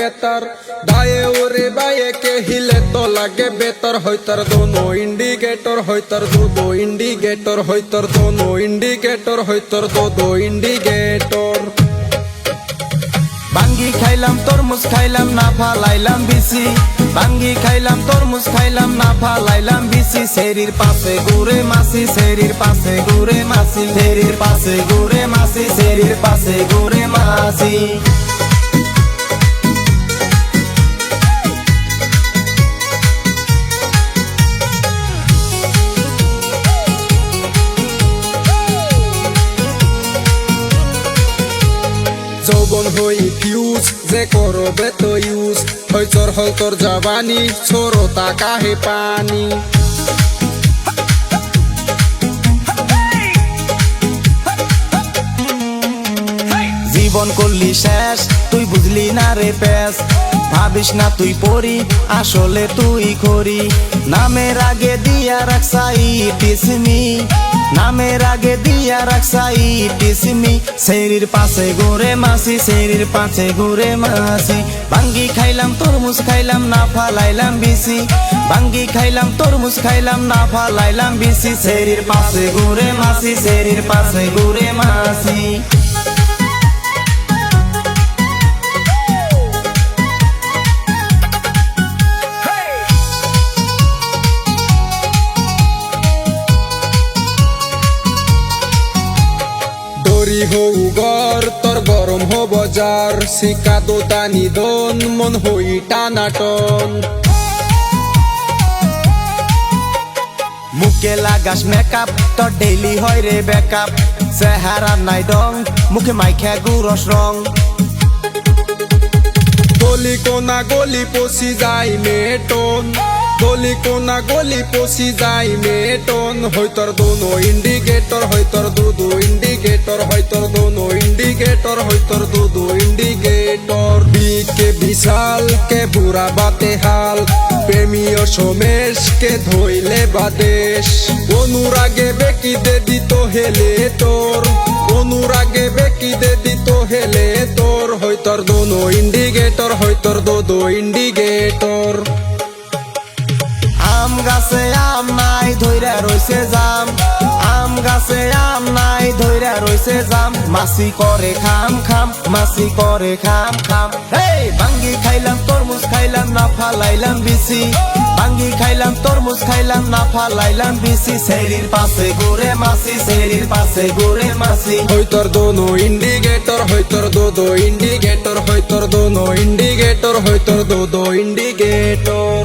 बेहतर, दाएं ओरे बाएं के हिले तो लगे बेहतर। होइतर दोनों इंडिकेटर, होइतर दो इंडिकेटर, होइतर दोनों इंडिकेटर, होइतर दो इंडिकेटर। बांगी खाइलाम तरमुज खाइलाम ना फालाइलाम बिसि, बांगी खाइलाम तरमुज खाइलाम ना फालाइलाम बिसि। शेरिर पाशे घुरे मासी, शेरिर पाशे घुरे मासी, शेरिर पाशे घुरे मासी, शेरिर पाशे घुरे मासी। যৌবন হই ফিউজ যে করবে তো ইউজ, হইচর হল তোর জাবানি ছোরতা কাহে পানি। জীবন করলি শেষ তুই বুঝলি না রে পেশ, ভাবিস না তুই পড়ি আসলে তুই খড়ি। নামের আগে দিয়া রাখসাই টিসমি, নামের আগে দিয়া রাখসাই টিসমি। শরীর পাশে ঘুরে মাসি, শরীর পাশে ঘুরে মাসি। বাঙ্গি খাইলাম তরমুজ খাইলাম না ফালাইলাম বিসি, বাঙ্গি খাইলাম তরমুজ খাইলাম না ফালাইলাম বিসি। শরীর পাশে ঘুরে মাসি, শরীর পাশে ঘুরে মাসি। দরি হৌ ঘর তোর গরম হব যার, শিকা দোতানি দন মন হই টানাটন। মুখে লাগাস মেকআপ তোর ডেইলি হয় রে বেকআপ, চেহারা নাই ডং মুখে মাইখা গুরস রং। গলি কোনা গলি পশি যায় মেটন, গলি কোনা গলি পশি যায় মেটন। হইতর দোনো ইন্ডিকেটর, হইতর দো ইন্ডিকেটর, হইতর দোনো ইন্ডিকেটর, হইতর দো ইন্ডিকেটর। বিকে বিশাল কে বুড়া বাতে হাল, প্রেমীয় সমেশ কে ধইলে বাদেশ। অনুরাগে বেকি দে দিত হেলে তোর, অনুরাগে বেকি দে দিত হেলে তোর। হইতর দোনো ইন্ডিকেটর, হইতর দো ইন্ডিকেটর। আম গাছে আম নাই ধইরা রইছে জাম, আম গাছে আম নাই ধইরা রইছে জাম। মাসি করে খাম খাম, মাসি করে খাম খাম। হেই বাঙ্গি খাইলাম তরমুজ খাইলাম না ফালাইলাম বিসি, বাঙ্গি খাইলাম তরমুজ খাইলাম না ফালাইলাম বিসি। শরীর পাশে ঘুরে মাসি, শরীর পাশে ঘুরে মাসি। হইতর দোনো ইন্ডিকেটর, হইতর দো ইন্ডিকেটর, হইতর দোনো ইন্ডিকেটর, হইতর দো ইন্ডিকেটর।